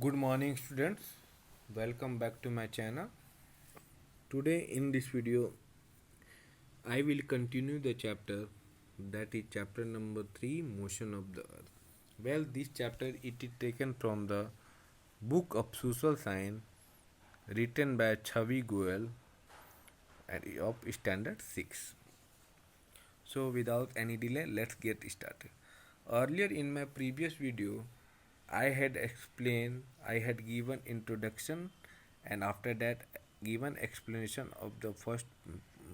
Good morning, students. Welcome back to my channel. Today, in this video, I will continue the chapter that is chapter number 3, Motion of the Earth. Well, this chapter it is taken from the book of Social Science written by Chavi Goel and of Standard 6. So, without any delay, let's get started. Earlier in my previous video, I had explained, I had given introduction, and after that, given explanation of the first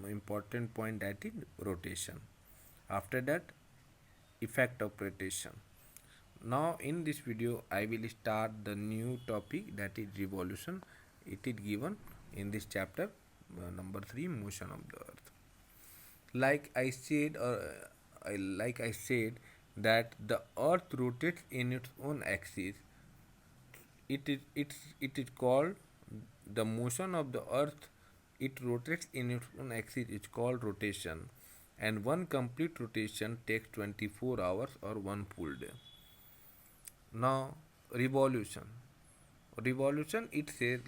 important point, that is rotation. After that, effect of rotation. Now, in this video, I will start the new topic, that is revolution. It is given in this chapter number 3, motion of the earth. Like I said that the earth rotates in its own axis. It is called the motion of the earth. It rotates in its own axis. It's called rotation, and one complete rotation takes 24 hours or one full day. Now, revolution. Revolution, it says,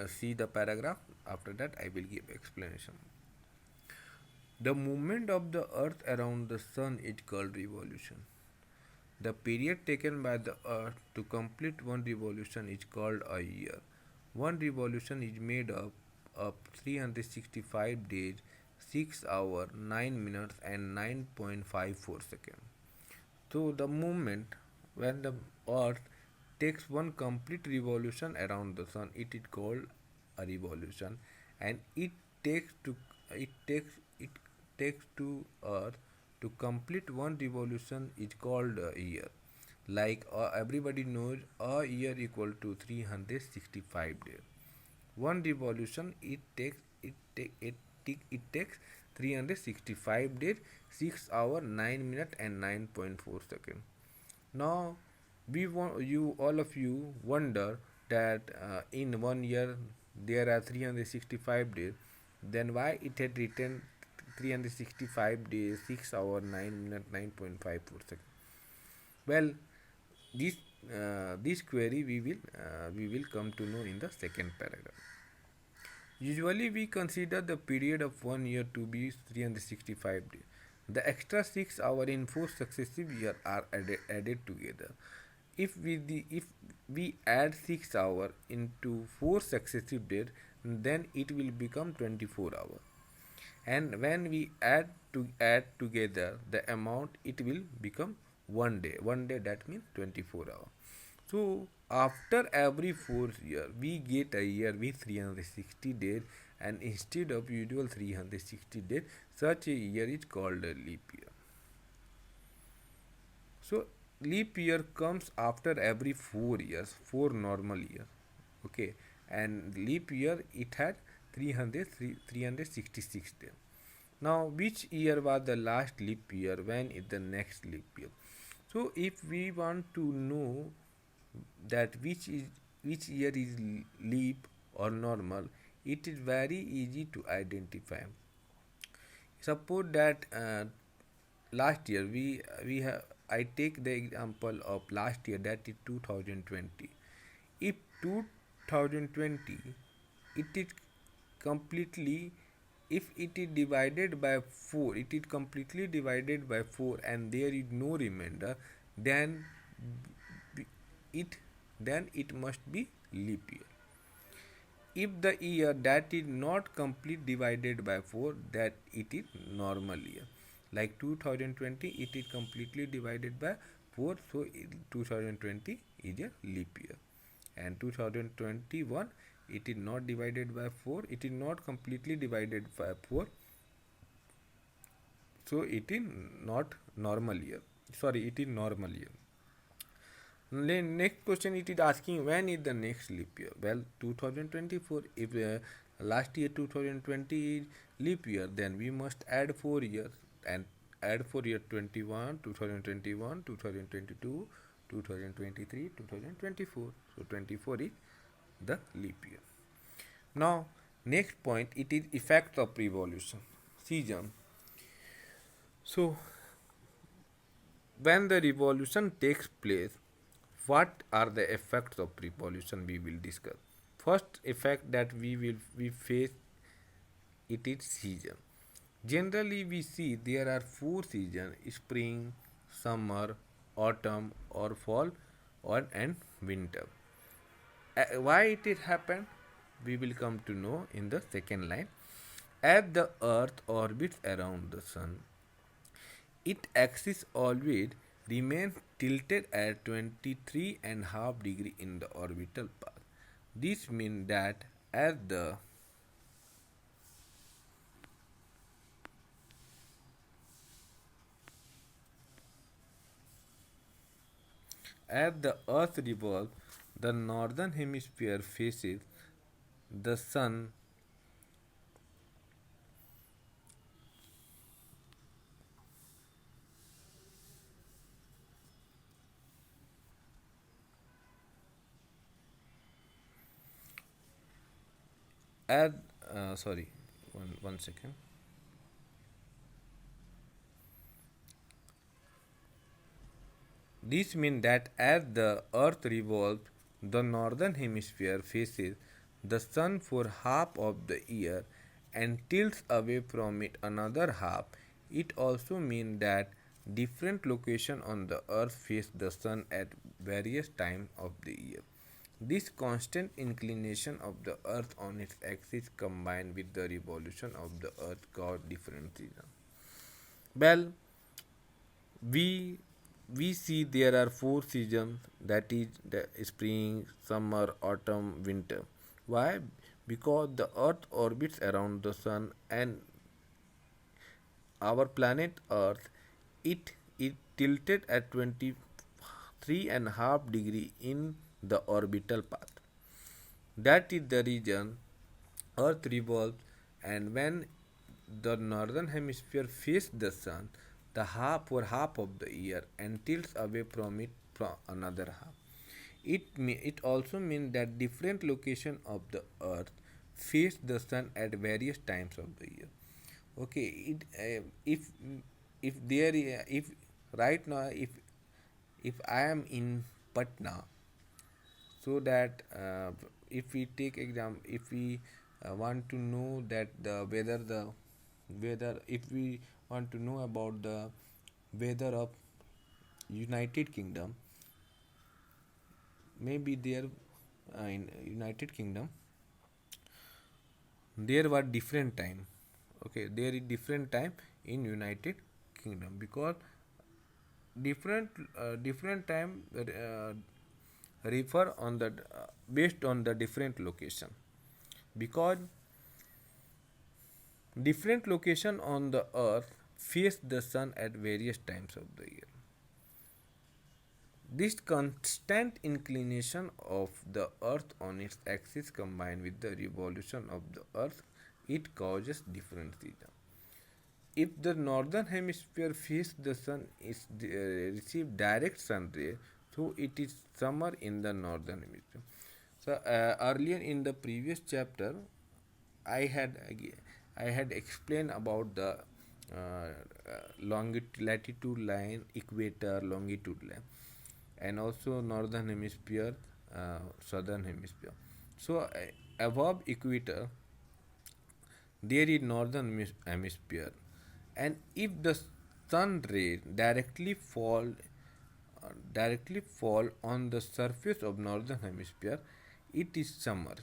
see the paragraph. After that, I will give explanation. The movement of the earth around the sun is called revolution. The period taken by the earth to complete one revolution is called a year. One revolution is made up of 365 days, 6 hours, 9 minutes, and 9.54 seconds. So, the movement when the earth takes one complete revolution around the sun, it is called a revolution, and it takes it takes to earth to complete one revolution is called a year. Like everybody knows, a year equal to 365 days. One revolution it takes 365 days, 6 hours, 9 minutes, and 9.4 seconds. Now, all of you wonder that in 1 year there are 365 days. Then why it had written 365 days, 6 hours, 9 minutes, 9.54 seconds? Well, this this query we will come to know in the second paragraph. Usually, we consider the period of 1 year to be 365 days. The extra 6 hours in 4 successive years are added together. If we add 6 hours into 4 successive days, then it will become 24 hours. And when we add together the amount, it will become 1 day. 1 day, that means 24 hours. So after every 4 year, we get a year with 360 days, and instead of usual 360 days, such a year is called a leap year. So leap year comes after every 4 years, 4 normal years. Okay, and leap year it had 366 days. Now, which year was the last leap year? When is the next leap year? So, if we want to know that which year is leap or normal, it is very easy to identify. Suppose that last year we have I take the example of last year, that is 2020. If 2020 it is completely, if it is divided by 4, it is completely divided by 4 and there is no remainder, then it it must be leap year. If the year that is not complete divided by 4, that it is normal year. Like 2020, it is completely divided by 4, so 2020 is a leap year. And 2021, it is not divided by 4, it is not completely divided by 4, so it is not normal year. Sorry, it is normal year. Next question, it is asking when is the next leap year? Well, 2024. If last year 2020 is leap year, then we must add 4 years, and add 4 year 21, 2021, 2022, 2023, 2024. So 24 is the leap year. Now, next point, it is effect of revolution. Season. So when the revolution takes place, What are the effects of pre-pollution? We will discuss. First effect that we face, it is season. Generally, we see there are four seasons: spring, summer, autumn, or fall, or and winter. Why it is happened? We will come to know in the second line. As the earth orbits around the sun, its axis always remains tilted at 23.5 degree in the orbital path. This means that as the earth revolves, the northern hemisphere faces the sun. As sorry, one second. This means that as the earth revolves, the northern hemisphere faces the sun for half of the year and tilts away from it another half. It also means that different locations on the earth face the sun at various times of the year. This constant inclination of the earth on its axis combined with the revolution of the earth cause different seasons. Well, we we see there are four seasons, that is the spring, summer, autumn, winter. Why? Because the earth orbits around the sun, and our planet earth, it tilted at 23.5 degree in the orbital path. That is the reason earth revolves, and when the northern hemisphere faces the sun, the half for half of the year and tilts away from it from another half. It also means that different locations of the earth face the sun at various times of the year. Okay, if there if right now if I am in Patna, so that if we take exam, if we want to know that the weather, if we want to know about the weather of United Kingdom, maybe there in United Kingdom there were different time. Okay, there is different time in United Kingdom, because different time refer on the based on the different location, because different location on the earth face the sun at various times of the year. This constant inclination of the earth on its axis combined with the revolution of the earth, it causes different seasons. If the northern hemisphere faces the sun, is receive direct sun ray, so it is summer in the northern hemisphere. So earlier in the previous chapter, I had I had explained about the latitude line, equator, longitude line, and also northern hemisphere, southern hemisphere. So above equator there is northern hemisphere, and if the sun ray directly fall on the surface of northern hemisphere, it is summer.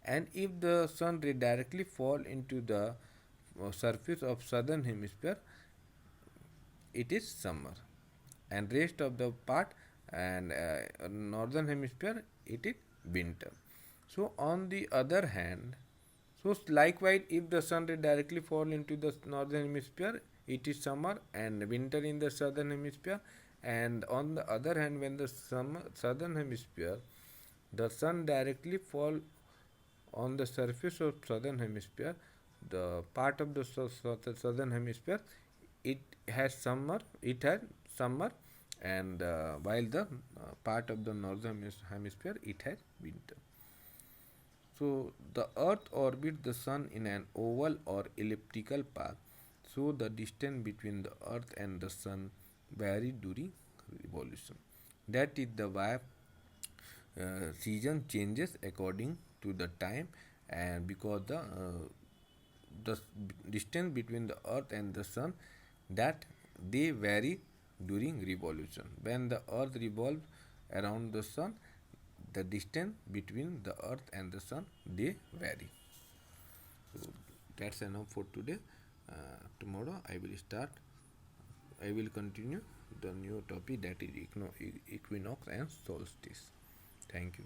And if the sun ray directly fall into the surface of southern hemisphere, it is summer. And rest of the part and northern hemisphere, it is winter. So on the other hand, so likewise, if the sun ray directly fall into the northern hemisphere, it is summer and winter in the southern hemisphere. And on the other hand, when the southern hemisphere, the sun directly fall on the surface of southern hemisphere, the part of the southern hemisphere, it has summer, and while the part of the northern hemisphere, it has winter. So the earth orbits the sun in an oval or elliptical path, so the distance between the earth and the sun varies during revolution. That is the why season changes according to the time, and because the distance between the earth and the sun, that they vary during revolution. When the earth revolves around the sun, the distance between the earth and the sun, they vary. So that's enough for today. Tomorrow I will continue the new topic, that is equinox and solstice. Thank you.